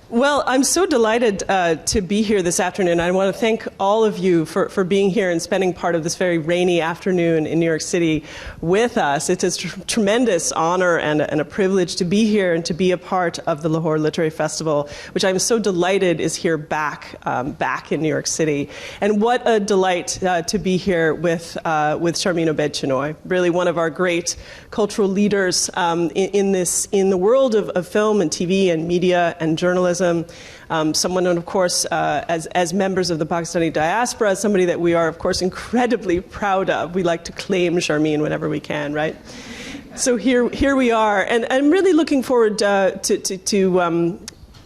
Well, I'm so delighted to be here this afternoon. I want to thank all of you for being here and spending part of this very rainy afternoon in New York City with us. It's a tremendous honor and a privilege to be here and to be a part of the Lahore Literary Festival, which I'm so delighted is here back in New York City. And what a delight to be here with Sharmeen Obaid-Chinoy, really one of our great cultural leaders in the world of film and TV and media and journalism. Someone, of course, as members of the Pakistani diaspora, somebody that we are, of course, incredibly proud of. We like to claim Sharmeen whenever we can, right? So here we are, and I'm really looking forward to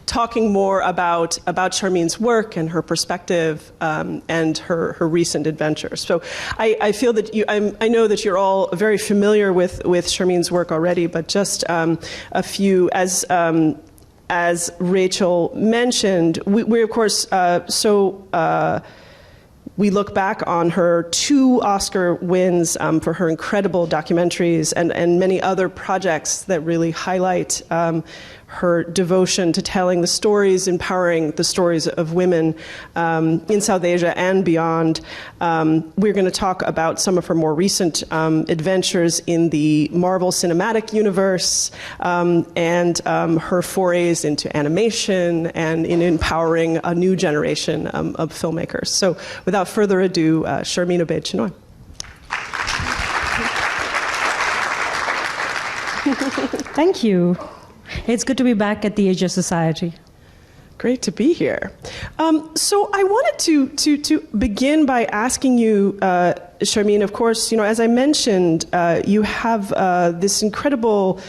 talking more about Sharmeen's work and her perspective and her recent adventures. So I feel that I know that you're all very familiar with Sharmeen's work already, but just a few as Rachel mentioned, we of course, we look back on her 2 Oscar wins for her incredible documentaries and many other projects that really highlight her devotion to telling the stories, empowering the stories of women in South Asia and beyond. We're going to talk about some of her more recent adventures in the Marvel Cinematic Universe and her forays into animation and in empowering a new generation of filmmakers. So without further ado, Sharmeen Obaid-Chinoy. Thank you. It's good to be back at the Asia Society. Great to be here. So I wanted to begin by asking you, Sharmeen, of course, as I mentioned, you have this incredible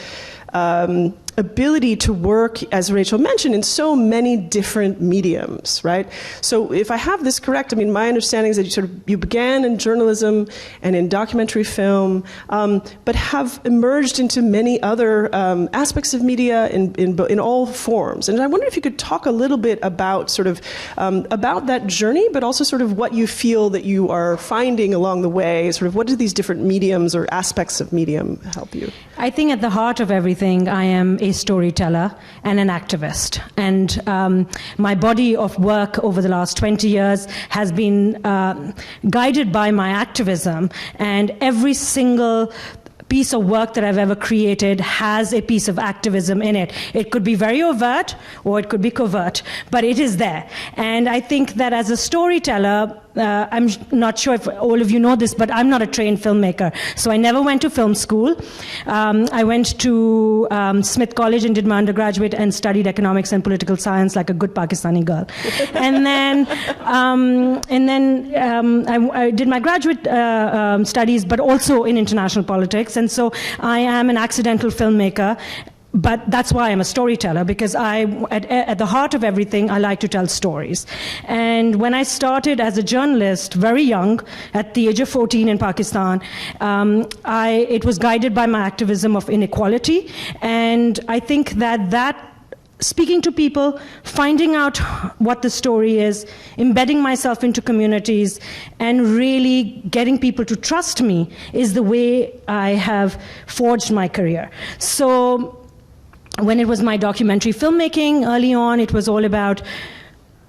ability to work, as Rachel mentioned, in so many different mediums, right? So if I have this correct, my understanding is that you began in journalism and in documentary film, but have emerged into many other aspects of media in all forms. And I wonder if you could talk a little bit about about that journey, but also what you feel that you are finding along the way. What do these different mediums or aspects of medium help you? I think at the heart of everything, I am a storyteller and an activist. And my body of work over the last 20 years has been guided by my activism, and every single piece of work that I've ever created has a piece of activism in it. It could be very overt or it could be covert, but it is there. And I think that as a storyteller, I'm not sure if all of you know this, but I'm not a trained filmmaker. So I never went to film school. I went to Smith College and did my undergraduate and studied economics and political science like a good Pakistani girl. And then I did my graduate studies, but also in international politics. And so I am an accidental filmmaker. But that's why I'm a storyteller, because at the heart of everything, I like to tell stories. And when I started as a journalist, very young, at the age of 14 in Pakistan, it was guided by my activism of inequality. And I think that speaking to people, finding out what the story is, embedding myself into communities, and really getting people to trust me is the way I have forged my career. So when it was my documentary filmmaking early on, it was all about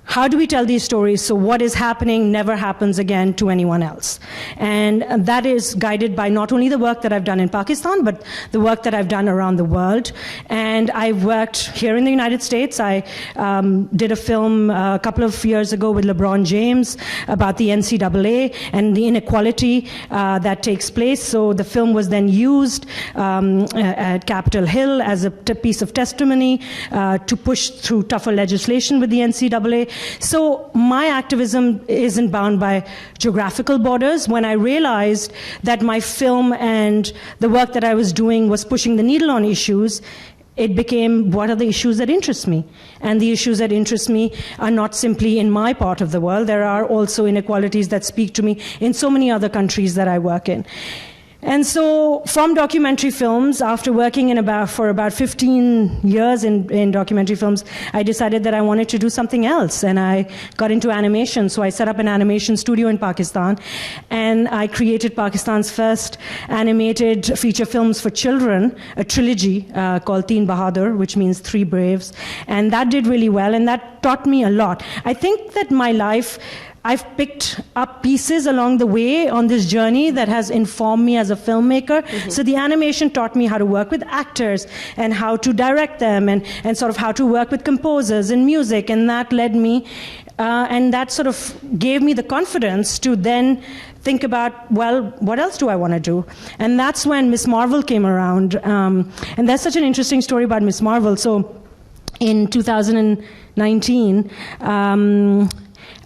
how do we tell these stories so what is happening never happens again to anyone else? And that is guided by not only the work that I've done in Pakistan, but the work that I've done around the world. And I've worked here in the United States. I did a film a couple of years ago with LeBron James about the NCAA and the inequality that takes place. So the film was then used at Capitol Hill as a piece of testimony to push through tougher legislation with the NCAA. So my activism isn't bound by geographical borders. When I realized that my film and the work that I was doing was pushing the needle on issues, it became, what are the issues that interest me? And the issues that interest me are not simply in my part of the world. There are also inequalities that speak to me in so many other countries that I work in. And so from documentary films, after working for about 15 years in documentary films, I decided that I wanted to do something else. And I got into animation. So I set up an animation studio in Pakistan. And I created Pakistan's first animated feature films for children, a trilogy called Teen Bahadur, which means Three Braves. And that did really well. And that taught me a lot. I think that my life, I've picked up pieces along the way on this journey that has informed me as a filmmaker. Mm-hmm. So the animation taught me how to work with actors and how to direct them and sort of how to work with composers and music. And that led me, and that sort of gave me the confidence to then think about, well, what else do I want to do? And that's when Miss Marvel came around. And there's such an interesting story about Miss Marvel. So in 2019,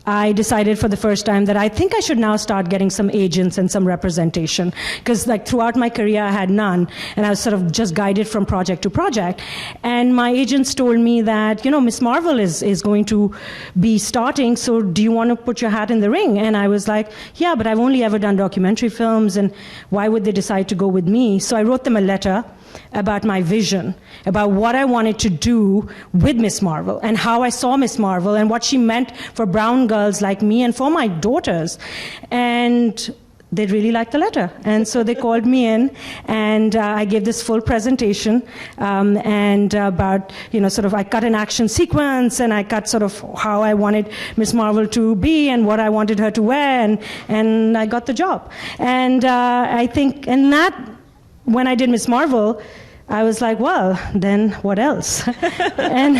I decided for the first time that I think I should now start getting some agents and some representation. Because like throughout my career, I had none. And I was sort of just guided from project to project. And my agents told me that, Miss Marvel is going to be starting, so do you want to put your hat in the ring? And I was like, yeah, but I've only ever done documentary films, and why would they decide to go with me? So I wrote them a letter about my vision, about what I wanted to do with Miss Marvel and how I saw Miss Marvel and what she meant for brown girls like me and for my daughters. And they really liked the letter. And so they called me in, and I gave this full presentation, and about, sort of I cut an action sequence, and I cut sort of how I wanted Miss Marvel to be and what I wanted her to wear, and I got the job. And I think, and that, when I did Miss Marvel, I was like, well, then what else? and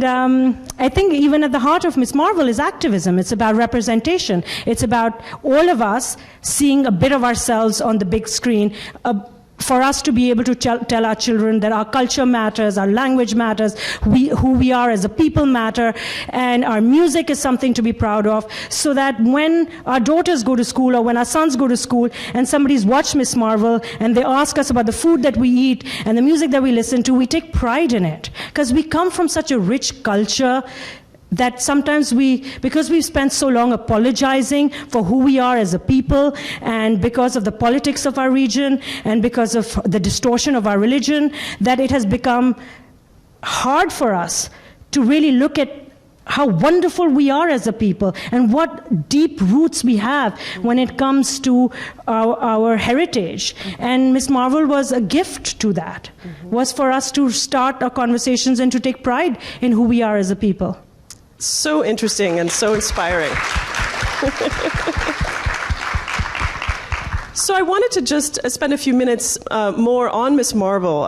I think even at the heart of Miss Marvel is activism. It's about representation. It's about all of us seeing a bit of ourselves on the big screen, for us to be able to tell our children that our culture matters, our language matters, who we are as a people matter, and our music is something to be proud of, so that when our daughters go to school or when our sons go to school and somebody's watched Miss Marvel and they ask us about the food that we eat and the music that we listen to, we take pride in it. Because we come from such a rich culture that sometimes because we've spent so long apologizing for who we are as a people, and because of the politics of our region, and because of the distortion of our religion, that it has become hard for us to really look at how wonderful we are as a people and what deep roots we have when it comes to our heritage. And Miss Marvel was a gift to that, was for us to start our conversations and to take pride in who we are as a people. So interesting and so inspiring. So I wanted to just spend a few minutes more on Miss Marvel,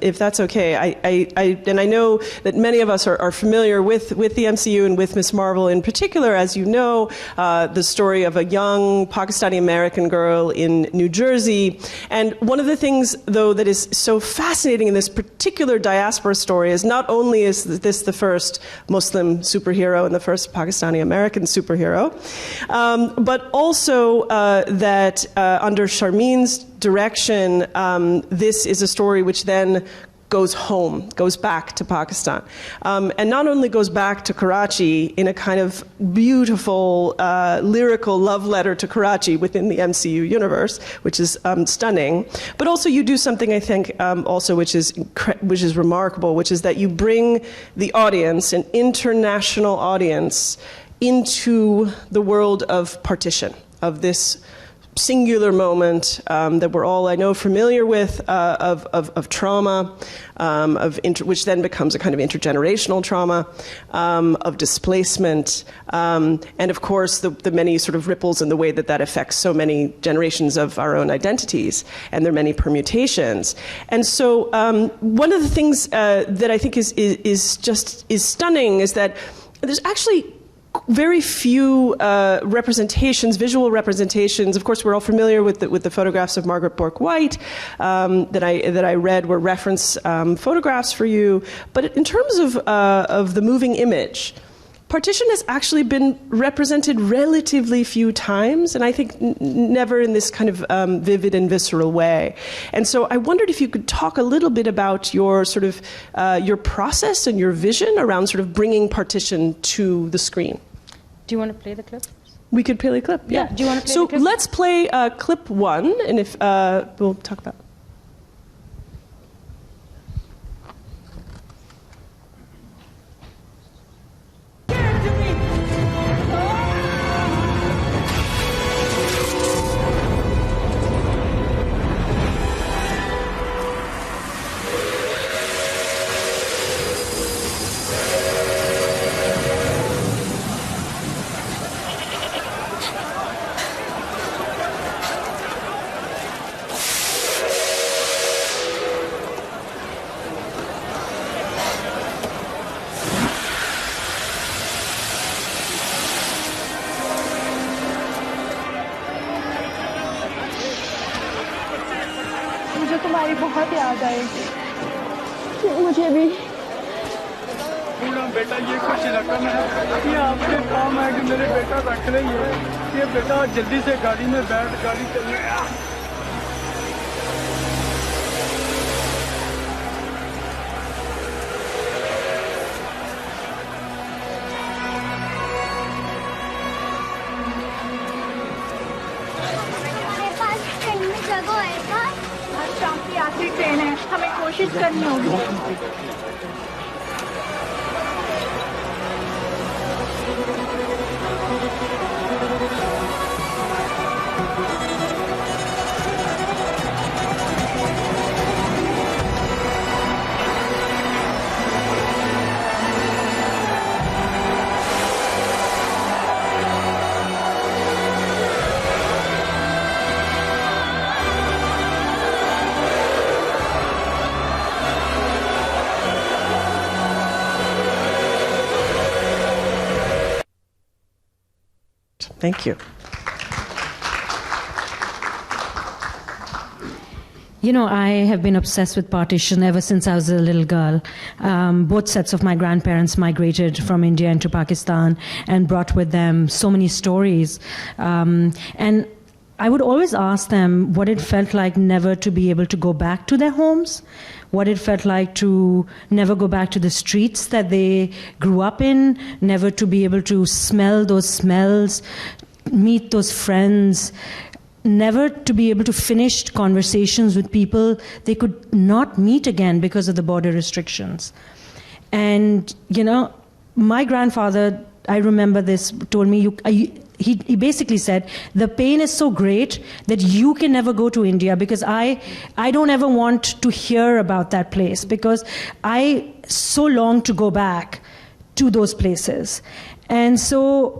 if that's okay. And I know that many of us are familiar with the MCU and with Miss Marvel in particular. As you know, the story of a young Pakistani-American girl in New Jersey. And one of the things, though, that is so fascinating in this particular diaspora story is not only is this the first Muslim superhero and the first Pakistani-American superhero, but also that under Sharmeen's direction, this is a story which then goes home, goes back to Pakistan. And not only goes back to Karachi in a kind of beautiful, lyrical love letter to Karachi within the MCU universe, which is stunning, but also you do something, I think, also which is remarkable, which is that you bring the audience, an international audience, into the world of partition, of this singular moment that we're all, I know, familiar with, of trauma, which then becomes a kind of intergenerational trauma, of displacement, and of course the many sort of ripples in the way that affects so many generations of our own identities, and their many permutations. And so one of the things that I think is stunning is that there's actually very few representations, visual representations. Of course, we're all familiar with the photographs of Margaret Bourke-White that I read were reference photographs for you. But in terms of the moving image, partition has actually been represented relatively few times, and I think never in this kind of vivid and visceral way. And so I wondered if you could talk a little bit about your sort of your process and your vision around sort of bringing partition to the screen. Do you want to play the clip? We could play a clip. Yeah. Do you want to play so the clip? let's play clip 1, and if we'll talk about. मुझे तुम्हारी बहुत याद आएगी मुझे भी बेटा ये कुछ इलाका में है ये आपके काम है कि मेरे बेटा रख रही है ये बेटा जल्दी से गाड़ी में बैठ गाड़ी चलने शाम की आखिरी ट्रेन है हमें कोशिश करनी होगी Thank you. You know, I have been obsessed with partition ever since I was a little girl. Both sets of my grandparents migrated from India into Pakistan and brought with them so many stories. And I would always ask them what it felt like never to be able to go back to their homes, what it felt like to never go back to the streets that they grew up in, never to be able to smell those smells, meet those friends, never to be able to finish conversations with people they could not meet again because of the border restrictions. And, you know, my grandfather, I remember this, told me, he basically said, the pain is so great that you can never go to India because I don't ever want to hear about that place because I so long to go back to those places. And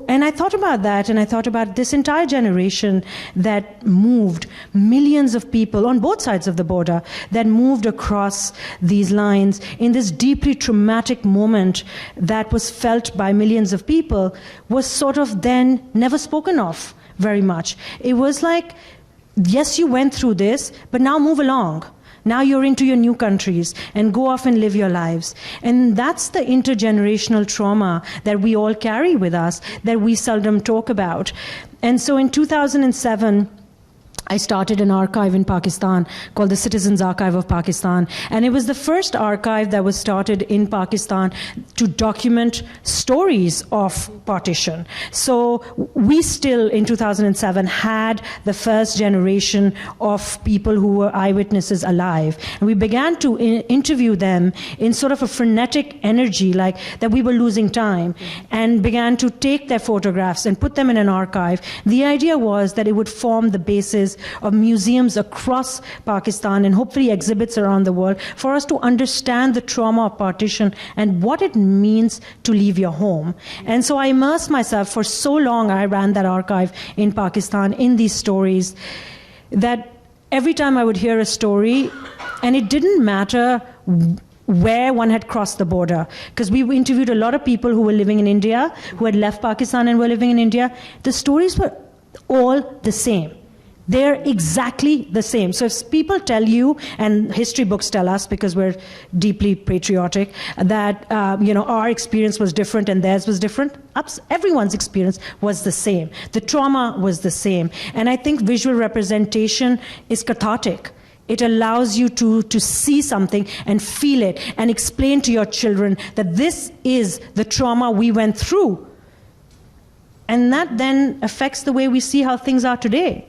I thought about that, and I thought about this entire generation that moved, millions of people on both sides of the border that moved across these lines in this deeply traumatic moment that was felt by millions of people was sort of then never spoken of very much. It was like, yes, you went through this, but now move along. Now you're into your new countries and go off and live your lives. And that's the intergenerational trauma that we all carry with us that we seldom talk about. And so in 2007, I started an archive in Pakistan called the Citizens Archive of Pakistan. And it was the first archive that was started in Pakistan to document stories of partition. So we still, in 2007, had the first generation of people who were eyewitnesses alive. And we began to interview them in sort of a frenetic energy, like that we were losing time, and began to take their photographs and put them in an archive. The idea was that it would form the basis of museums across Pakistan and hopefully exhibits around the world for us to understand the trauma of partition and what it means to leave your home. And so I immersed myself for so long. I ran that archive in Pakistan in these stories that every time I would hear a story, and it didn't matter where one had crossed the border, because we interviewed a lot of people who were living in India, who had left Pakistan and were living in India. The stories were all the same. They're exactly the same. So if people tell you, and history books tell us, because we're deeply patriotic, that our experience was different and theirs was different, everyone's experience was the same. The trauma was the same. And I think visual representation is cathartic. It allows you to see something and feel it and explain to your children that this is the trauma we went through. And that then affects the way we see how things are today.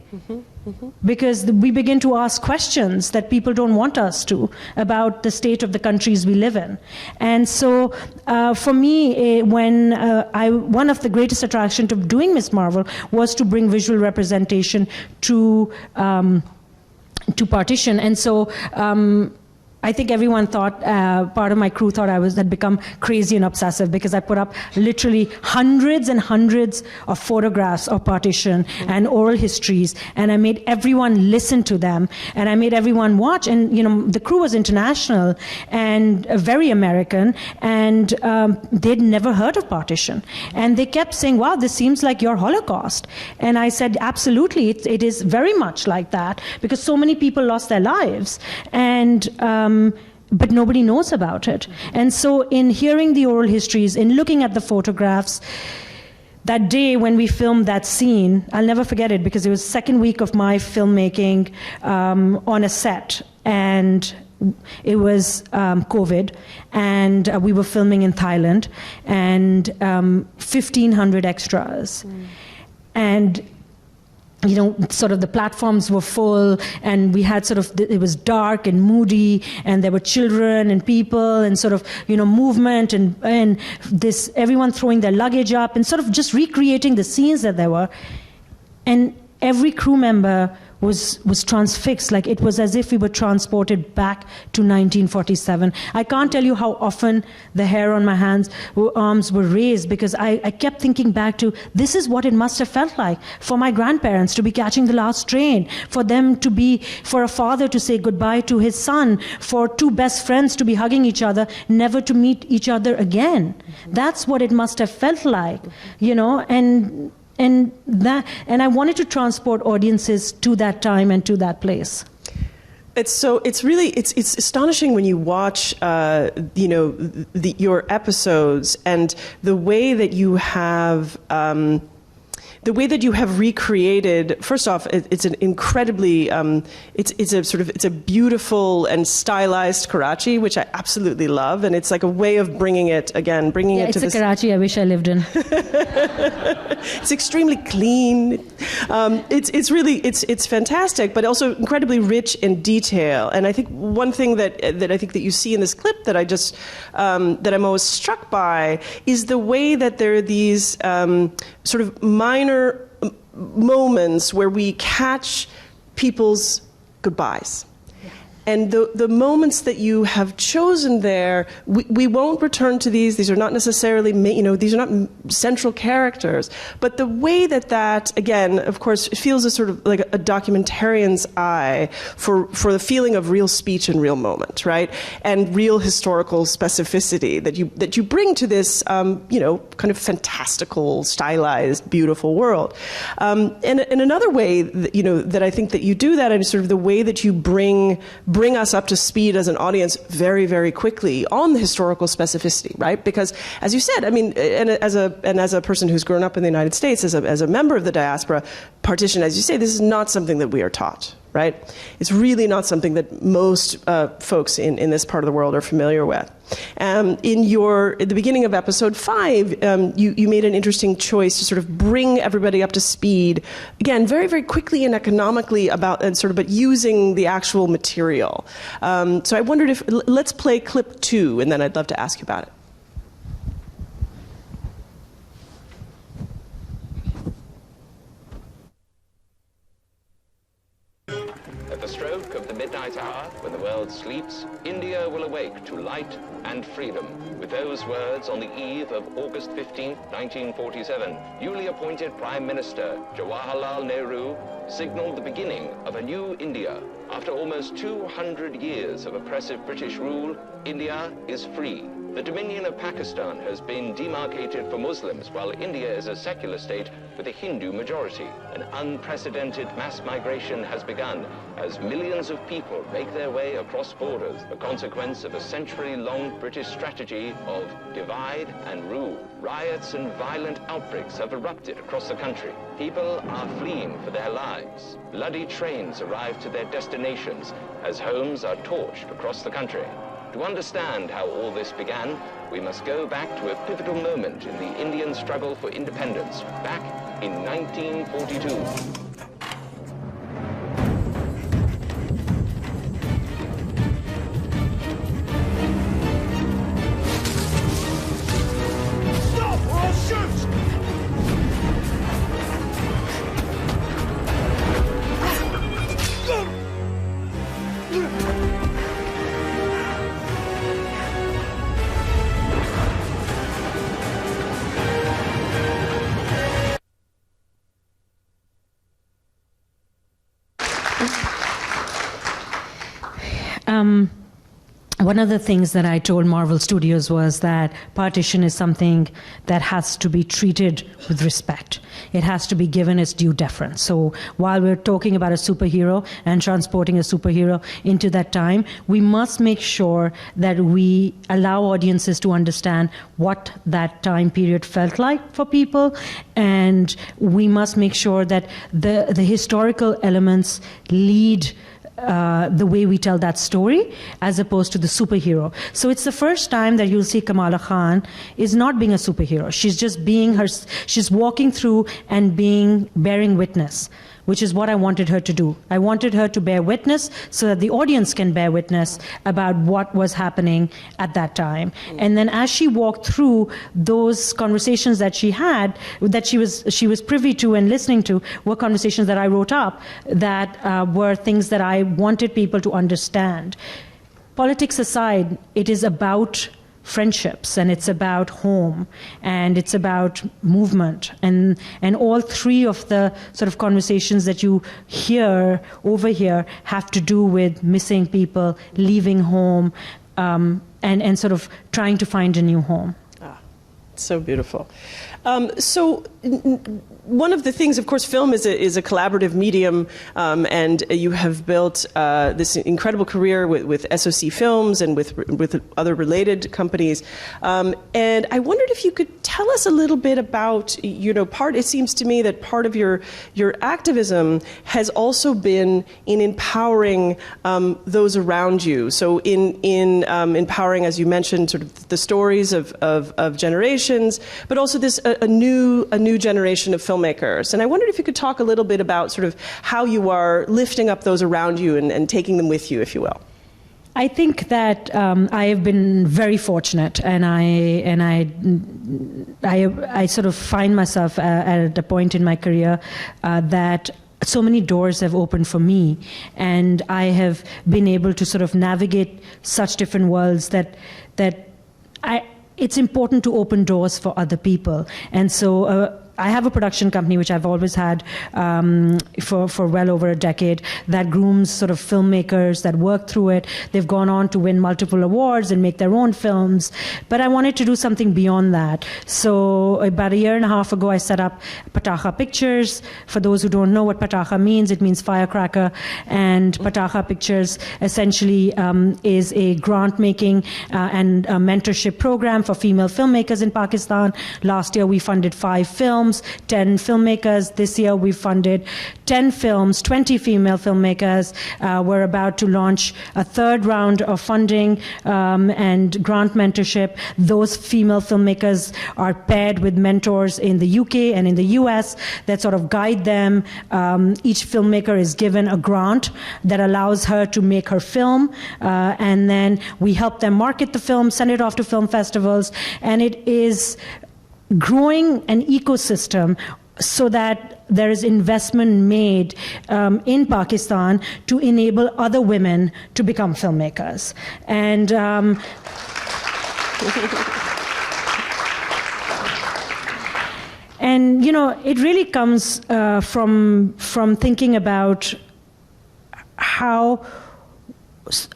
Because we begin to ask questions that people don't want us to about the state of the countries we live in. And so for me, one of the greatest attractions of doing Miss Marvel was to bring visual representation to partition. And so I think everyone thought, part of my crew thought I had become crazy and obsessive, because I put up literally hundreds and hundreds of photographs of partition and oral histories, and I made everyone listen to them, and I made everyone watch. And, you know, the crew was international and very American, and they'd never heard of partition. And they kept saying, wow, this seems like your Holocaust. And I said, absolutely, it is very much like that, because so many people lost their lives. And but nobody knows about it. And so in hearing the oral histories, in looking at the photographs, that day when we filmed that scene, I'll never forget it, because it was the second week of my filmmaking on a set, and it was COVID, and we were filming in Thailand, and 1,500 extras. And you know, sort of the platforms were full, and we had sort of, it was dark and moody, and there were children and people, and sort of, you know, movement, and this, everyone throwing their luggage up, and sort of just recreating the scenes that there were. And every crew member was transfixed, like it was as if we were transported back to 1947. I can't tell you how often the hair on my arms were raised, because I kept thinking back to, this is what it must have felt like for my grandparents to be catching the last train, for a father to say goodbye to his son, for two best friends to be hugging each other, never to meet each other again. That's what it must have felt like, you know, and I wanted to transport audiences to that time and to that place. It's astonishing when you watch, you know, your episodes, and the way that you have recreated. First off, it's an incredibly, it's a beautiful and stylized Karachi, which I absolutely love, and it's like a way of bringing it to this. It's a Karachi I wish I lived in. It's extremely clean. It's fantastic, but also incredibly rich in detail. And I think one thing that I think that you see in this clip that that I'm always struck by is the way that there are these sort of minor moments where we catch people's goodbyes. And the moments that you have chosen there, we won't return to these. These are not necessarily, you know, these are not central characters. But the way that, again, of course, feels a sort of like a documentarian's eye for the feeling of real speech and real moment, right? And real historical specificity that you bring to this, you know, kind of fantastical, stylized, beautiful world. And another way that, you know, that I think that you do that, and sort of the way that you bring us up to speed as an audience very, very quickly on the historical specificity, right? Because, as you said, I mean, and as a person who's grown up in the United States, as a member of the diaspora, partition, as you say, this is not something that we are taught, right? It's really not something that most folks in this part of the world are familiar with. At the beginning of episode 5, you made an interesting choice to sort of bring everybody up to speed, again, very, very quickly and economically but using the actual material. So I wondered let's play clip 2, and then I'd love to ask you about it. At the stroke of the midnight hour, when the world sleeps, India will awake to light and freedom. With those words, on the eve of August 15, 1947, newly appointed Prime Minister Jawaharlal Nehru signaled the beginning of a new India. After almost 200 years of oppressive British rule, India is free. The Dominion of Pakistan has been demarcated for Muslims, while India is a secular state with a Hindu majority. An unprecedented mass migration has begun as millions of people make their way across borders, a consequence of a century-long British strategy of divide and rule. Riots and violent outbreaks have erupted across the country. People are fleeing for their lives. Bloody trains arrive to their destinations as homes are torched across the country. To understand how all this began, we must go back to a pivotal moment in the Indian struggle for independence, back in 1942. One of the things that I told Marvel Studios was that partition is something that has to be treated with respect. It has to be given its due deference. So while we're talking about a superhero and transporting a superhero into that time, we must make sure that we allow audiences to understand what that time period felt like for people, and we must make sure that the historical elements lead the way we tell that story, as opposed to the superhero. So it's the first time that you'll see Kamala Khan is not being a superhero. She's just being her. She's walking through and bearing witness, which is what I wanted her to do. I wanted her to bear witness so that the audience can bear witness about what was happening at that time. And then as she walked through those conversations that she had, that she was privy to and listening to, were conversations that I wrote up that were things that I wanted people to understand. Politics aside, it is about friendships, and it's about home, and it's about movement, and all three of the sort of conversations that you hear over here have to do with missing people, leaving home, and sort of trying to find a new home. So beautiful. So one of the things, of course, film is a collaborative medium, and you have built this incredible career with SOC Films and with other related companies. And I wondered if you could tell us a little bit about, it seems to me that part of your activism has also been in empowering those around you. So in empowering, as you mentioned, sort of the stories of generations, but also this a new generation of filmmakers. And I wondered if you could talk a little bit about sort of how you are lifting up those around you and taking them with you, if you will. I think that I have been very fortunate, and I sort of find myself at a point in my career that so many doors have opened for me, and I have been able to sort of navigate such different worlds that it's important to open doors for other people. And so I have a production company, which I've always had for well over a decade, that grooms sort of filmmakers that work through it. They've gone on to win multiple awards and make their own films. But I wanted to do something beyond that. So about a year and a half ago, I set up Pataha Pictures. For those who don't know what Pataha means, it means firecracker. And Pataha Pictures essentially is a grant-making and a mentorship program for female filmmakers in Pakistan. Last year, we funded 5 films. 10 filmmakers. This year we funded 10 films, 20 female filmmakers. We're about to launch a third round of funding and grant mentorship. Those female filmmakers are paired with mentors in the UK and in the US that sort of guide them. Each filmmaker is given a grant that allows her to make her film, and then we help them market the film, send it off to film festivals, and it is growing an ecosystem so that there is investment made in Pakistan to enable other women to become filmmakers. And and it really comes from thinking about how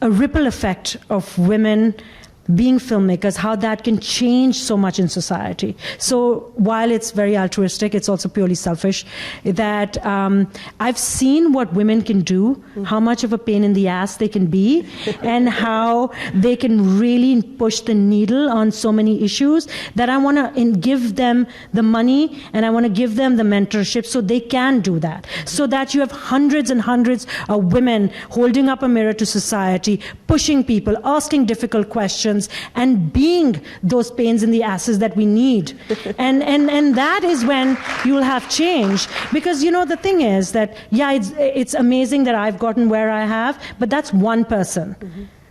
a ripple effect of women being filmmakers, how that can change so much in society. So while it's very altruistic, it's also purely selfish, that I've seen what women can do, how much of a pain in the ass they can be, and how they can really push the needle on so many issues, that I want to give them the money and I want to give them the mentorship so they can do that. So that you have hundreds and hundreds of women holding up a mirror to society, pushing people, asking difficult questions, and being those pains in the asses that we need. And that is when you'll have change. Because, the thing is that, yeah, it's amazing that I've gotten where I have, but that's one person.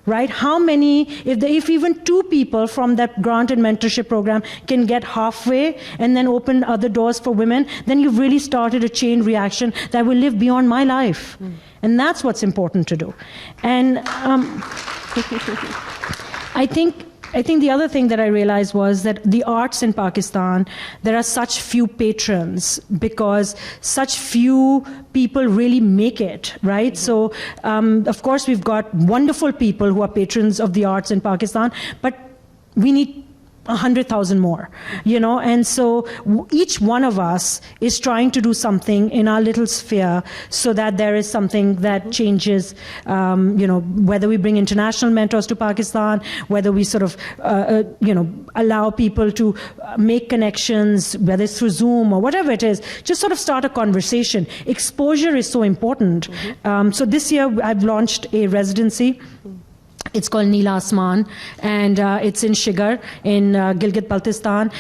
Right? How many, if even 2 people from that grant and mentorship program can get halfway and then open other doors for women, then you've really started a chain reaction that will live beyond my life. And that's what's important to do. And I think the other thing that I realized was that the arts in Pakistan, there are such few patrons because such few people really make it, right? So, of course, we've got wonderful people who are patrons of the arts in Pakistan, but we need 100,000 more, and so each one of us is trying to do something in our little sphere so that there is something that changes, whether we bring international mentors to Pakistan, whether we sort of, allow people to make connections, whether it's through Zoom or whatever it is, just sort of start a conversation. Exposure is so important. So this year I've launched a residency. It's called Neela Asman, and it's in Shigar in Gilgit-Baltistan.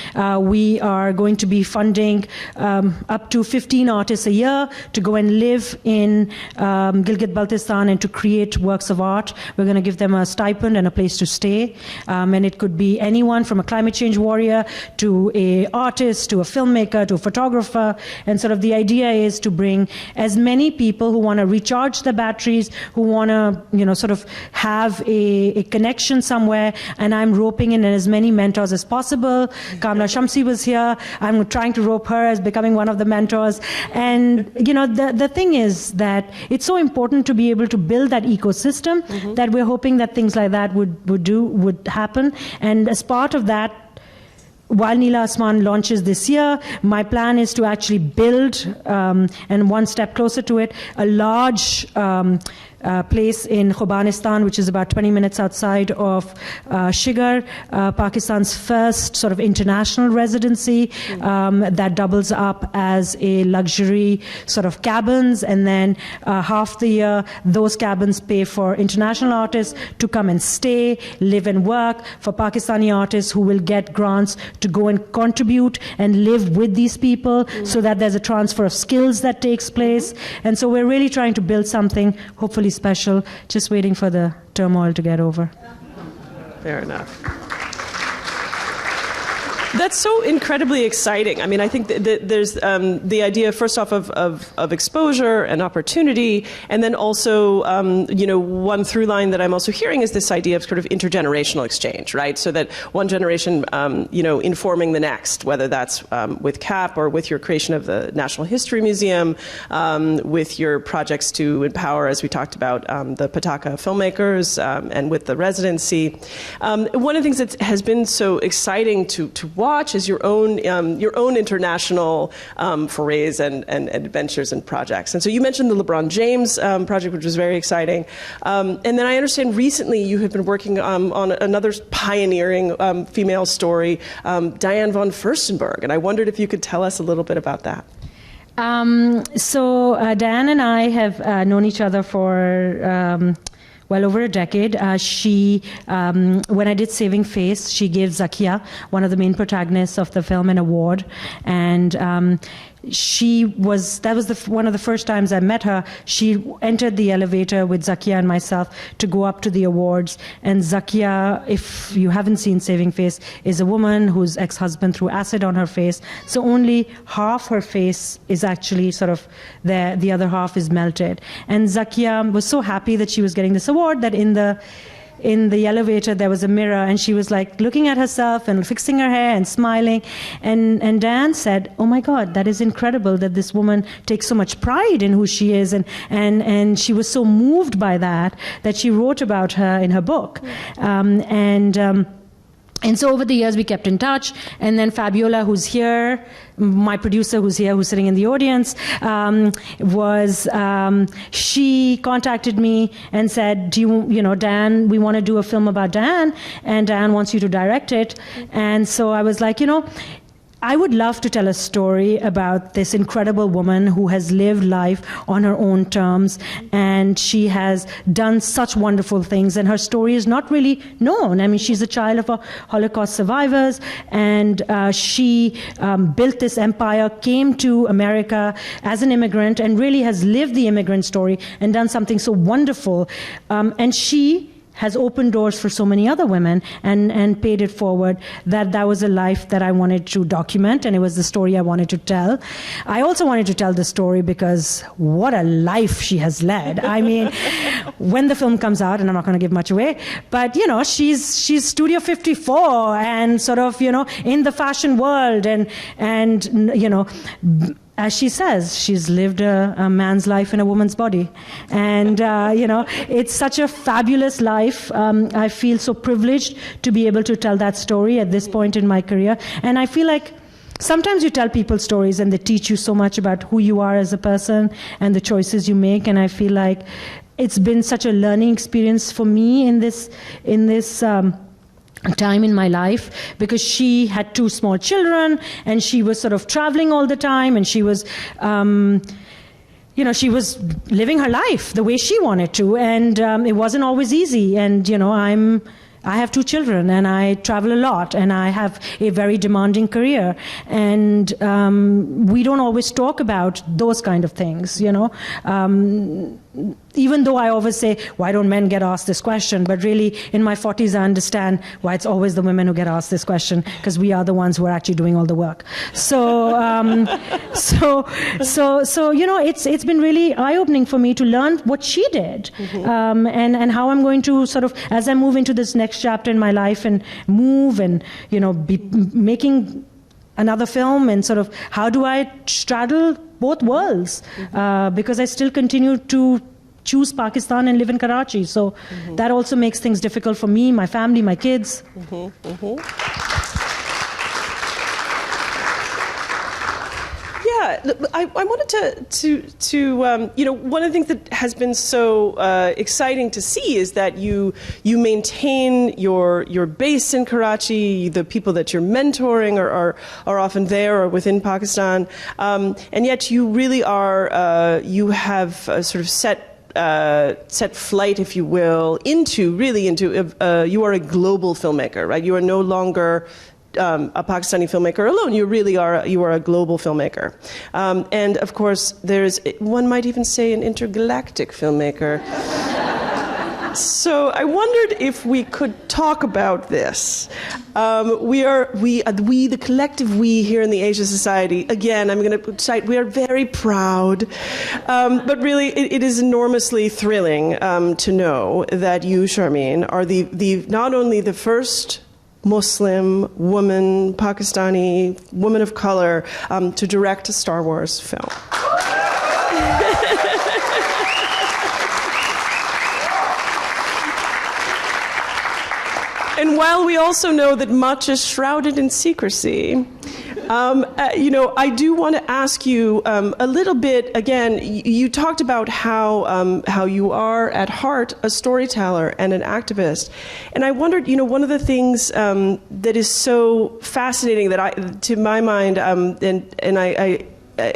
We are going to be funding up to 15 artists a year to go and live in Gilgit-Baltistan and to create works of art. We're going to give them a stipend and a place to stay. And it could be anyone from a climate change warrior to an artist to a filmmaker to a photographer. And sort of the idea is to bring as many people who want to recharge their batteries, who want to, sort of have a connection somewhere, and I'm roping in as many mentors as possible. Kamla Shamsi was here. I'm trying to rope her as becoming one of the mentors. And, the thing is that it's so important to be able to build that ecosystem that we're hoping that things like that would happen. And as part of that, while Neela Asman launches this year, my plan is to actually build, and one step closer to it, a large place in Khobanistan, which is about 20 minutes outside of Shigar, Pakistan's first sort of international residency that doubles up as a luxury sort of cabins, and then half the year those cabins pay for international artists to come and stay, live and work, for Pakistani artists who will get grants to go and contribute and live with these people so that there's a transfer of skills that takes place. And so we're really trying to build something hopefully special, just waiting for the turmoil to get over. Fair enough. That's so incredibly exciting. I mean, I think that there's the idea, first off, of exposure and opportunity, and then also, one through line that I'm also hearing is this idea of sort of intergenerational exchange, right? So that one generation, informing the next, whether that's with CAP or with your creation of the National History Museum, with your projects to empower, as we talked about, the Pataka filmmakers, and with the residency. One of the things that has been so exciting to watch is your own international forays and adventures and projects. And so you mentioned the LeBron James project, which was very exciting. And then I understand recently you have been working on another pioneering female story, Diane von Furstenberg. And I wondered if you could tell us a little bit about that. So Diane and I have known each other for well over a decade. When I did Saving Face, she gave Zakia, one of the main protagonists of the film, an award. And that was one of the first times I met her. She entered the elevator with Zakia and myself to go up to the awards. And Zakia, if you haven't seen Saving Face, is a woman whose ex-husband threw acid on her face. So only half her face is actually sort of there. The other half is melted. And Zakia was so happy that she was getting this award that in the in the elevator there was a mirror, and she was like looking at herself and fixing her hair and smiling. And Diane said, "Oh my God, that is incredible that this woman takes so much pride in who she is." And she was so moved by that she wrote about her in her book. And so over the years, we kept in touch. And then Fabiola, who's here, my producer who's here, who's sitting in the audience, she contacted me and said, Dan, we want to do a film about Dan, and Dan wants you to direct it. And so I was like, I would love to tell a story about this incredible woman who has lived life on her own terms, and she has done such wonderful things, and her story is not really known. I mean, she's a child of Holocaust survivors, and she built this empire, came to America as an immigrant, and really has lived the immigrant story and done something so wonderful. And she has opened doors for so many other women and paid it forward. That was a life that I wanted to document, and it was the story I wanted to tell. I also wanted to tell the story because what a life she has led. I mean, when the film comes out, and I'm not going to give much away, but she's Studio 54 and sort of in the fashion world, and as she says, she's lived a man's life in a woman's body. And, it's such a fabulous life. I feel so privileged to be able to tell that story at this point in my career. And I feel like sometimes you tell people stories and they teach you so much about who you are as a person and the choices you make. And I feel like it's been such a learning experience for me in this time in my life, because she had 2 small children and she was sort of traveling all the time, and she was she was living her life the way she wanted to, and it wasn't always easy. And I have 2 children, and I travel a lot, and I have a very demanding career, and we don't always talk about those kind of things, even though I always say, why don't men get asked this question? But really, in my 40s, I understand why it's always the women who get asked this question, because we are the ones who are actually doing all the work. So, it's been really eye-opening for me to learn what she did, and how I'm going to sort of, as I move into this next chapter in my life and move and, be making another film, and sort of how do I straddle both worlds, because I still continue to choose Pakistan and live in Karachi. So that also makes things difficult for me, my family, my kids. Yeah, I wanted to one of the things that has been so exciting to see is that you maintain your base in Karachi. The people that you're mentoring are often there or within Pakistan, and yet you really are you have sort of set flight, if you will, into you are a global filmmaker, right? You are no longer a Pakistani filmmaker alone. You really are. You are a global filmmaker, and of course, one might even say an intergalactic filmmaker. So I wondered if we could talk about this. The collective we here in the Asia Society, again, I'm going to cite, we are very proud, but really it is enormously thrilling to know that you, Sharmeen, are the not only the first Muslim woman, Pakistani woman of color to direct a Star Wars film. And while we also know that much is shrouded in secrecy, I do want to ask you a little bit. Again, you talked about how you are at heart a storyteller and an activist, and I wondered, one of the things that is so fascinating to my mind, and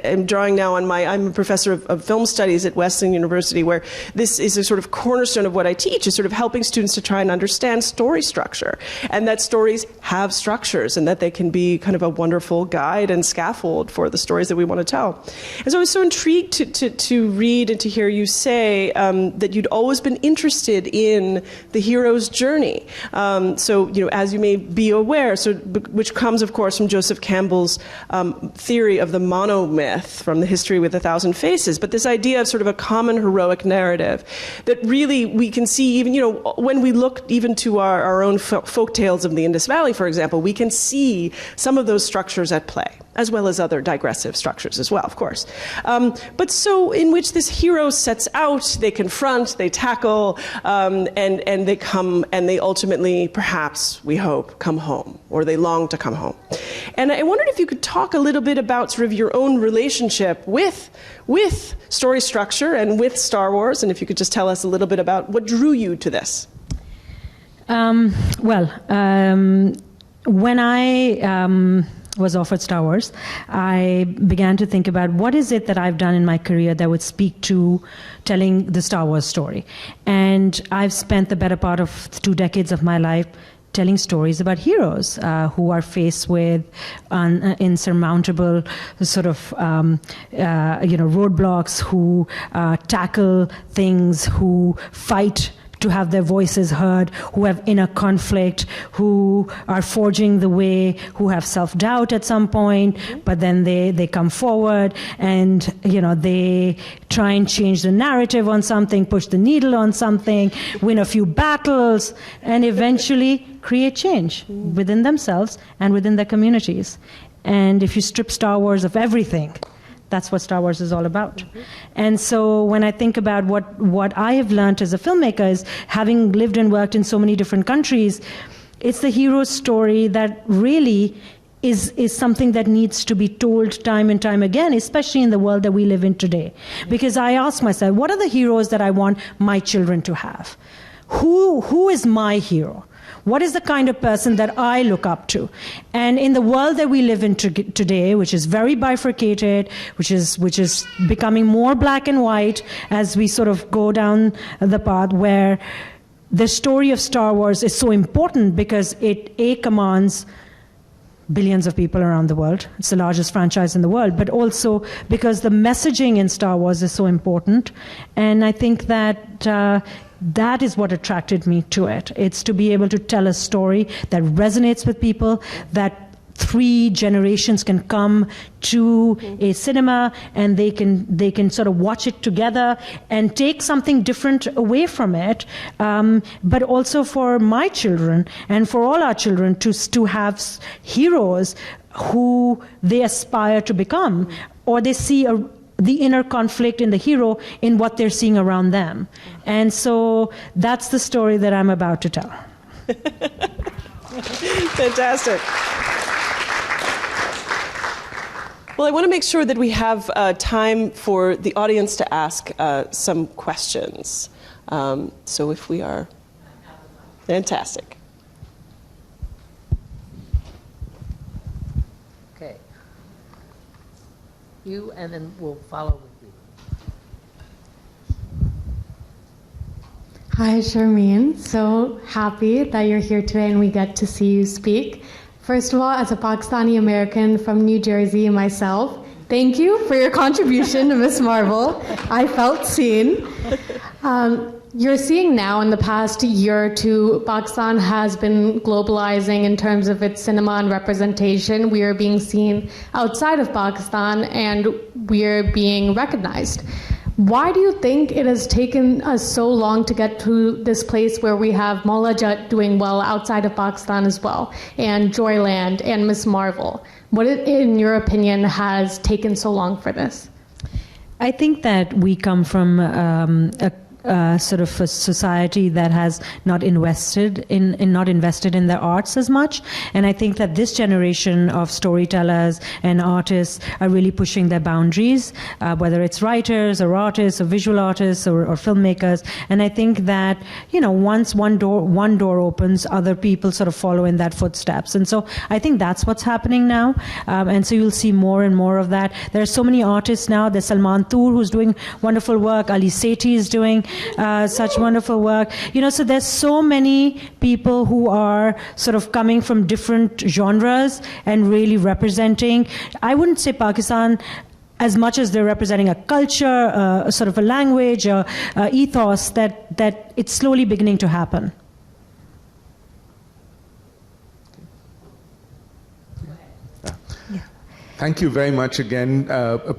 I'm drawing now on I'm a professor of film studies at Wesleyan University, where this is a sort of cornerstone of what I teach, is sort of helping students to try and understand story structure, and that stories have structures, and that they can be kind of a wonderful guide and scaffold for the stories that we want to tell. And so I was so intrigued to read and to hear you say that you'd always been interested in the hero's journey. So, as you may be aware, which comes, of course, from Joseph Campbell's theory of the monomyth, myth from the History with a Thousand Faces, but this idea of sort of a common heroic narrative that really we can see even, when we look even to our own folk tales of the Indus Valley, for example, we can see some of those structures at play, as well as other digressive structures as well, of course. But so in which this hero sets out, they confront, they tackle, and they come, and they ultimately, perhaps, we hope, come home, or they long to come home. And I wondered if you could talk a little bit about sort of your own relationship with story structure and with Star Wars, and if you could just tell us a little bit about what drew you to this. When I was offered Star Wars, I began to think about what is it that I've done in my career that would speak to telling the Star Wars story. And I've spent the better part of 2 decades of my life telling stories about heroes who are faced with insurmountable sort of roadblocks, who tackle things, who fight to have their voices heard, who have inner conflict, who are forging the way, who have self-doubt at some point, but then they come forward and they try and change the narrative on something, push the needle on something, win a few battles, and eventually create change within themselves and within their communities. And if you strip Star Wars of everything, that's what Star Wars is all about. And so when I think about what I have learned as a filmmaker is, having lived and worked in so many different countries, it's the hero's story that really is something that needs to be told time and time again, especially in the world that we live in today. Because I ask myself, what are the heroes that I want my children to have? Who is my hero? What is the kind of person that I look up to? And in the world that we live in today, which is very bifurcated, which is becoming more black and white as we sort of go down the path, where the story of Star Wars is so important because it commands billions of people around the world. It's the largest franchise in the world, but also because the messaging in Star Wars is so important. And I think that that is what attracted me to it. It's to be able to tell a story that resonates with people, that 3 generations can come to a cinema and they can sort of watch it together and take something different away from it, but also for my children and for all our children to have heroes who they aspire to become, or they see the inner conflict in the hero in what they're seeing around them. And so that's the story that I'm about to tell. Fantastic. Well, I want to make sure that we have time for the audience to ask some questions. So if we are... Fantastic. Okay. You, and then we'll follow with you. Hi, Sharmeen. So happy that you're here today and we get to see you speak. First of all, as a Pakistani American from New Jersey myself, thank you for your contribution to Miss Marvel. I felt seen. You're seeing now in the past year or 2, Pakistan has been globalizing in terms of its cinema and representation. We are being seen outside of Pakistan and we are being recognized. Why do you think it has taken us so long to get to this place where we have Maula Jat doing well outside of Pakistan as well, and Joyland and Miss Marvel? What, in your opinion, has taken so long for this? I think that we come from a sort of a society that has not invested in their arts as much, and I think that this generation of storytellers and artists are really pushing their boundaries, whether it's writers or artists or visual artists or filmmakers. And I think that once one door opens, other people sort of follow in that footsteps. And so I think that's what's happening now, and so you'll see more and more of that. There are so many artists now. There's Salman Toor, who's doing wonderful work. Ali Sethi is doing such wonderful work. So there's so many people who are sort of coming from different genres and really representing. I wouldn't say Pakistan as much as they're representing a culture, sort of a language, ethos, that it's slowly beginning to happen. Thank you very much again,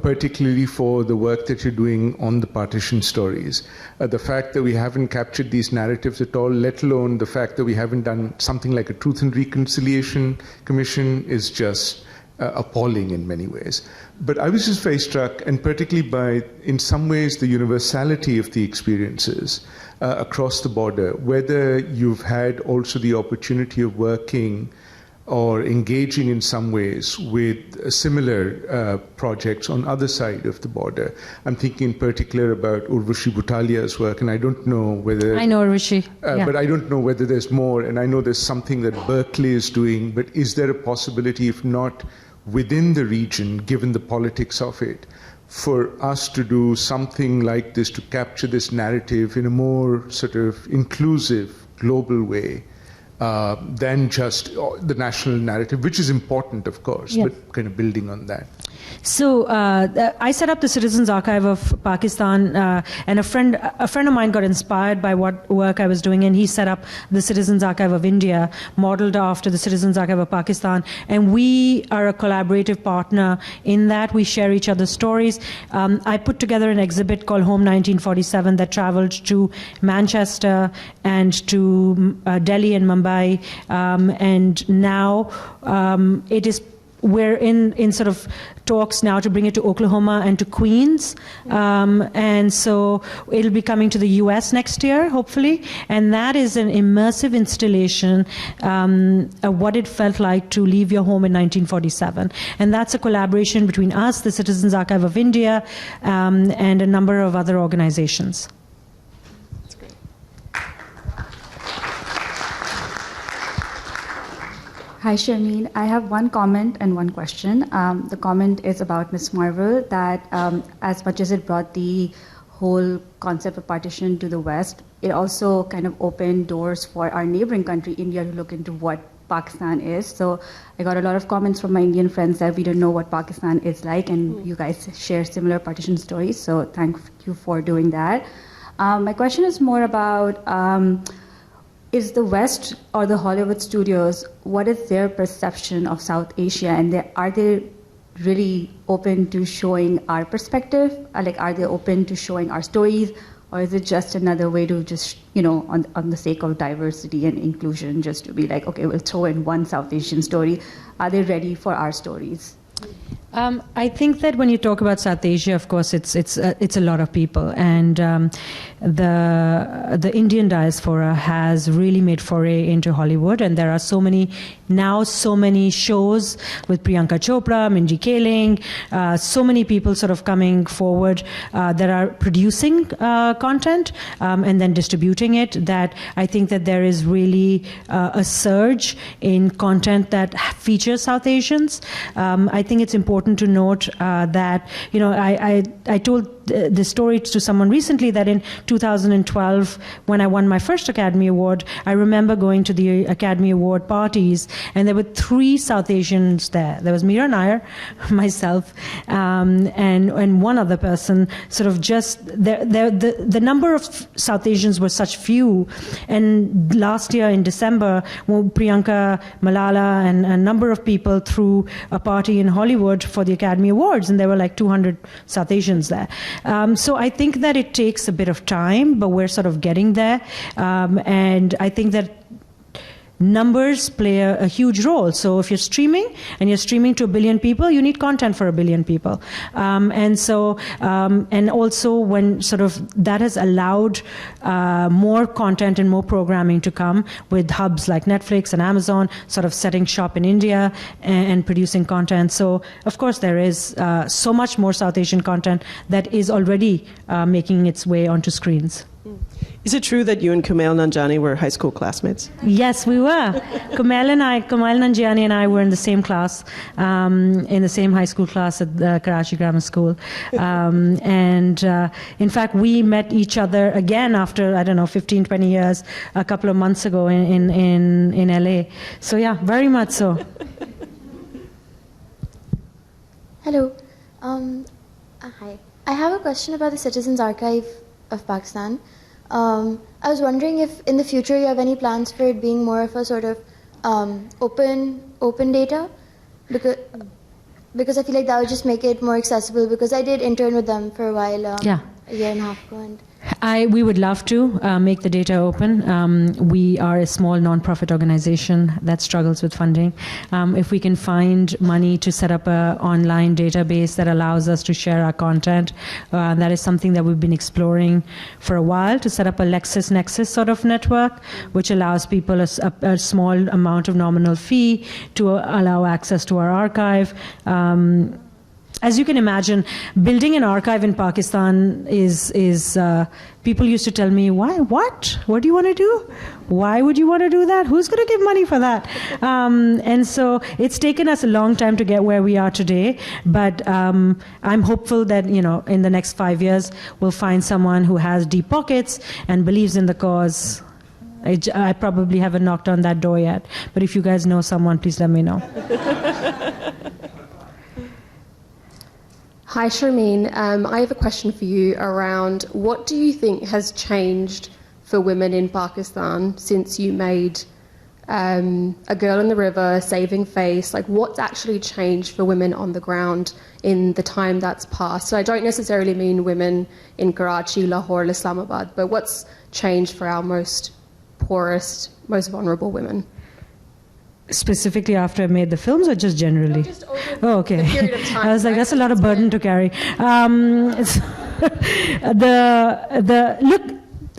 particularly for the work that you're doing on the partition stories. The fact that we haven't captured these narratives at all, let alone the fact that we haven't done something like a Truth and Reconciliation Commission, is just appalling in many ways. But I was just very struck, and particularly by, in some ways, the universality of the experiences across the border, whether you've had also the opportunity of working or engaging in some ways with similar projects on other side of the border. I'm thinking in particular about Urvashi Bhutalia's work, and I don't know whether... I know Urvashi. But I don't know whether there's more, and I know there's something that Berkeley is doing, but is there a possibility, if not within the region, given the politics of it, for us to do something like this, to capture this narrative in a more sort of inclusive, global way, than just the national narrative, which is important, of course, but kind of building on that. So I set up the Citizens Archive of Pakistan, and a friend of mine got inspired by what work I was doing, and he set up the Citizens Archive of India, modeled after the Citizens Archive of Pakistan. And we are a collaborative partner in that. We share each other's stories. I put together an exhibit called Home 1947 that traveled to Manchester and to Delhi and Mumbai, and now we're in sort of talks now to bring it to Oklahoma and to Queens. And so it'll be coming to the US next year, hopefully. And that is an immersive installation of what it felt like to leave your home in 1947. And that's a collaboration between us, the Citizens Archive of India, and a number of other organizations. Hi, Sharmeen. I have one comment and one question. The comment is about Ms. Marvel, that as much as it brought the whole concept of partition to the West, it also kind of opened doors for our neighboring country, India, to look into what Pakistan is. So I got a lot of comments from my Indian friends that we don't know what Pakistan is like, and you guys share similar partition stories. So thank you for doing that. My question is more about, is the West or the Hollywood studios, what is their perception of South Asia, and are they really open to showing our perspective? Like, are they open to showing our stories, or is it just another way to just, on the sake of diversity and inclusion, just to be like, okay, we'll throw in one South Asian story? Are they ready for our stories? I think that when you talk about South Asia, of course, it's a lot of people, and the Indian diaspora has really made foray into Hollywood, and there are so many shows with Priyanka Chopra, Minji Kaling, so many people sort of coming forward that are producing content and then distributing it, that I think that there is really a surge in content that features South Asians. I think it's important to note that, I told this story to someone recently, that in 2012, when I won my first Academy Award, I remember going to the Academy Award parties, and there were 3 South Asians there. There was Meera Nair, myself, and one other person. Sort of just the number of South Asians were such few. And last year in December, Priyanka, Malala, and a number of people threw a party in Hollywood for the Academy Awards, and there were like 200 South Asians there. So I think that it takes a bit of time, but we're sort of getting there. And I think that numbers play a huge role. So if you're streaming, and you're streaming to 1 billion people, you need content for 1 billion people. And also when sort of that has allowed more content and more programming to come, with hubs like Netflix and Amazon sort of setting shop in India and producing content. So of course there is so much more South Asian content that is already making its way onto screens. Is it true that you and Kumail Nanjiani were high school classmates? Yes, we were. Kumail Nanjiani and I were in the same class, in the same high school class at the Karachi Grammar School. In fact, we met each other again after, 15, 20 years, a couple of months ago in LA. So yeah, very much so. Hello. Hi. I have a question about the Citizens Archive of Pakistan. I was wondering if in the future you have any plans for it being more of a sort of open data, because because I feel like that would just make it more accessible, because I did intern with them for a while, a year and a half ago. And we would love to make the data open. We are a small non-profit organization that struggles with funding. If we can find money to set up an online database that allows us to share our content, that is something that we've been exploring for a while, to set up a LexisNexis sort of network, which allows people a small amount of nominal fee to allow access to our archive. As you can imagine, building an archive in Pakistan is people used to tell me, why, what do you want to do? Why would you want to do that? Who's going to give money for that? And so it's taken us a long time to get where we are today, but I'm hopeful that, in the next 5 years, we'll find someone who has deep pockets and believes in the cause. I probably haven't knocked on that door yet, but if you guys know someone, please let me know. Hi, Sharmeen. I have a question for you around what do you think has changed for women in Pakistan since you made A Girl in the River, Saving Face? Like, what's actually changed for women on the ground in the time that's passed? So I don't necessarily mean women in Karachi, Lahore, Islamabad, but what's changed for our most poorest, most vulnerable women? Specifically after I made the films, or just generally? Just over okay. the period of time. I was like, that's a lot of burden to carry. Look,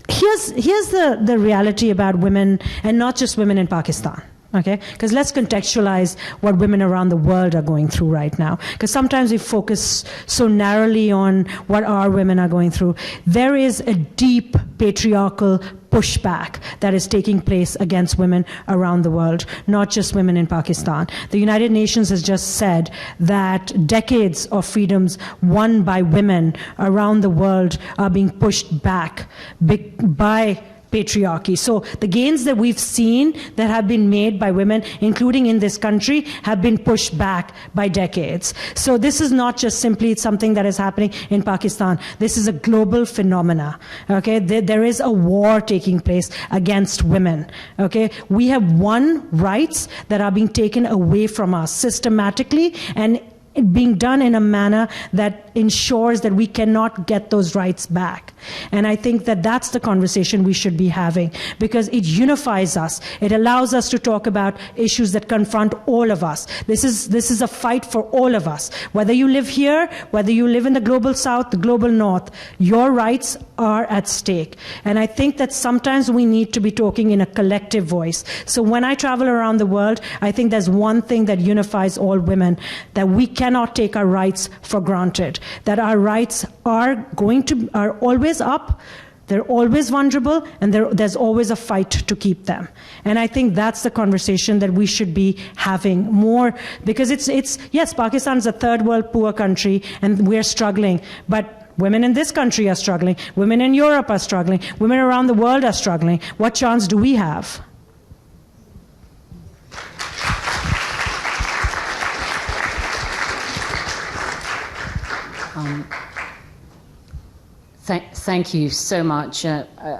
here's the reality about women, and not just women in Pakistan. Okay, because let's contextualize what women around the world are going through right now. Because sometimes we focus so narrowly on what our women are going through. There is a deep patriarchal pushback that is taking place against women around the world, not just women in Pakistan. The United Nations has just said that decades of freedoms won by women around the world are being pushed back by patriarchy. So the gains that we've seen that have been made by women, including in this country, have been pushed back by decades. So this is not just simply something that is happening in Pakistan. This is a global phenomena. Okay, there is a war taking place against women. Okay, we have won rights that are being taken away from us systematically, and being done in a manner that ensures that we cannot get those rights back. And I think that that's the conversation we should be having, because it unifies us. It allows us to talk about issues that confront all of us. This is a fight for all of us. Whether you live here, whether you live in the global south, the global north, your rights are at stake. And I think that sometimes we need to be talking in a collective voice. So when I travel around the world, I think there's one thing that unifies all women, that we cannot take our rights for granted, that our rights are always up, they're always vulnerable, and there's always a fight to keep them. And I think that's the conversation that we should be having more, because yes, Pakistan is a third world poor country, and we're struggling, but women in this country are struggling, women in Europe are struggling, women around the world are struggling. What chance do we have? Thank you so much.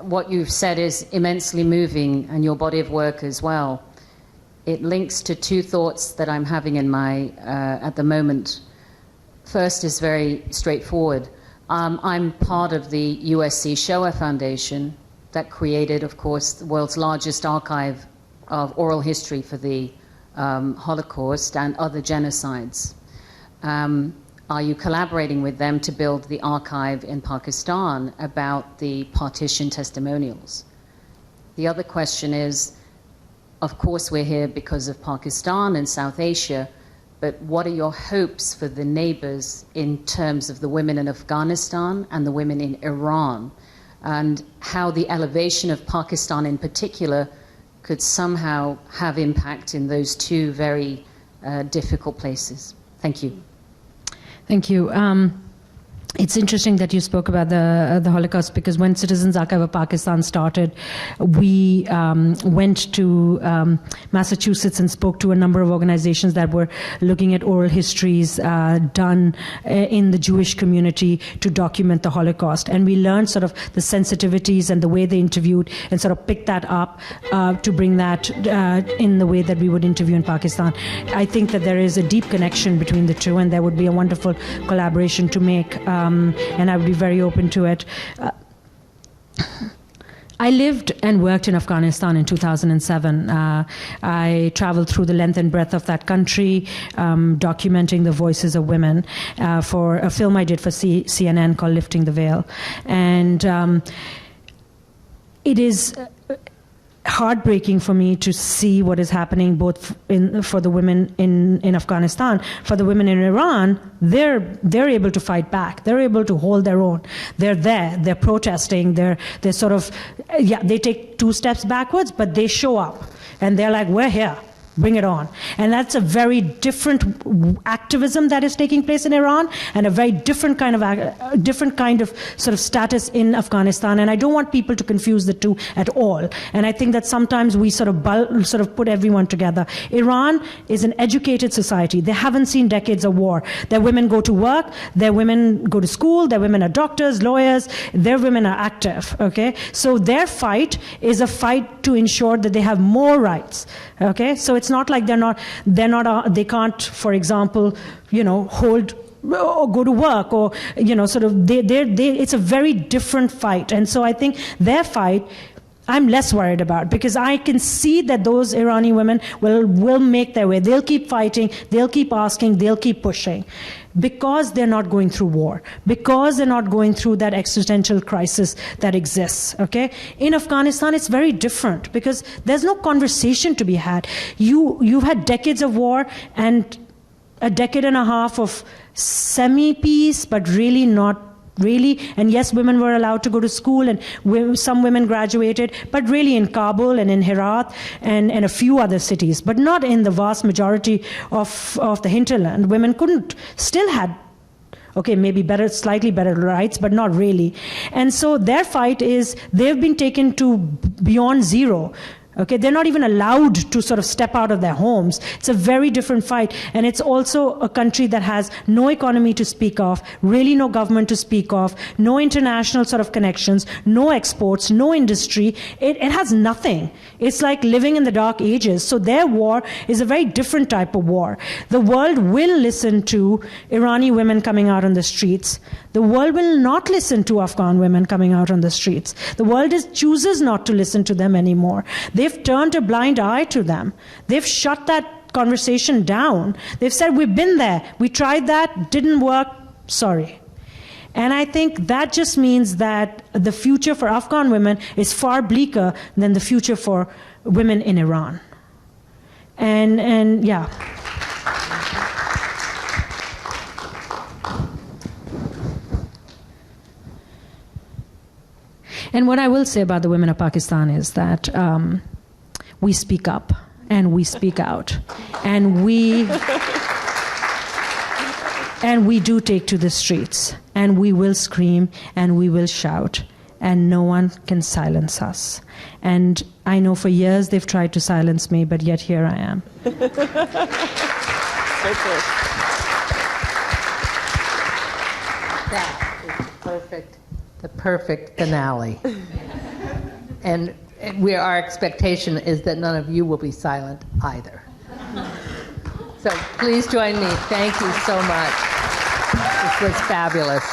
What you've said is immensely moving, and your body of work as well. It links to two thoughts that I'm having in my at the moment. First is very straightforward. I'm part of the USC Shoah Foundation that created, of course, the world's largest archive of oral history for the Holocaust and other genocides. Are you collaborating with them to build the archive in Pakistan about the partition testimonials? The other question is, of course we're here because of Pakistan and South Asia, but what are your hopes for the neighbors in terms of the women in Afghanistan and the women in Iran, and how the elevation of Pakistan in particular could somehow have impact in those two very difficult places? Thank you. Thank you. It's interesting that you spoke about the Holocaust, because when Citizens Archive of Pakistan started, we went to Massachusetts and spoke to a number of organizations that were looking at oral histories done in the Jewish community to document the Holocaust. And we learned sort of the sensitivities and the way they interviewed, and sort of picked that up to bring that in the way that we would interview in Pakistan. I think that there is a deep connection between the two, and there would be a wonderful collaboration to make. And I would be very open to it. I lived and worked in Afghanistan in 2007. I traveled through the length and breadth of that country, documenting the voices of women for a film I did for CNN called Lifting the Veil. And it is heartbreaking for me to see what is happening both for the women in Afghanistan. For the women in Iran, they're able to fight back. They're able to hold their own. They're there. They're protesting. They're sort of, they take 2 steps backwards, but they show up. And they're like, we're here. Bring it on. And that's a very different activism that is taking place in Iran, and a very different kind of sort of status in Afghanistan. And I don't want people to confuse the two at all. And I think that sometimes we sort of put everyone together. Iran is an educated society. They haven't seen decades of war. Their women go to work. Their women go to school. Their women are doctors, lawyers. Their women are active. Okay, so their fight is a fight to ensure that they have more rights. Okay, so it's not like they can't, for example, hold or go to work, or sort of it's a very different fight. And so I think their fight I'm less worried about, because I can see that those Irani women will make their way. They'll keep fighting, they'll keep asking, they'll keep pushing, because they're not going through war, because they're not going through that existential crisis that exists. Okay, in Afghanistan it's very different, because there's no conversation to be had. You've had decades of war and a decade and a half of semi-peace, but really not really. And yes, women were allowed to go to school, and some women graduated, but really in Kabul and in Herat and a few other cities, but not in the vast majority of the hinterland. Women still had, maybe slightly better rights, but not really. And so their fight is, they've been taken to beyond zero. Okay, they're not even allowed to sort of step out of their homes. It's a very different fight. And it's also a country that has no economy to speak of, really no government to speak of, no international sort of connections, no exports, no industry. It has nothing. It's like living in the dark ages. So their war is a very different type of war. The world will listen to Irani women coming out on the streets. The world will not listen to Afghan women coming out on the streets. The world chooses not to listen to them anymore. They've turned a blind eye to them. They've shut that conversation down. They've said, we've been there. We tried that, didn't work, sorry. And I think that just means that the future for Afghan women is far bleaker than the future for women in Iran. And yeah. And what I will say about the women of Pakistan is that we speak up and we speak out, and we do take to the streets, and we will scream and we will shout, and no one can silence us. And I know for years they've tried to silence me, but yet here I am. So true. That is perfect. The perfect finale. And our expectation is that none of you will be silent either. So please join me. Thank you so much. This was fabulous.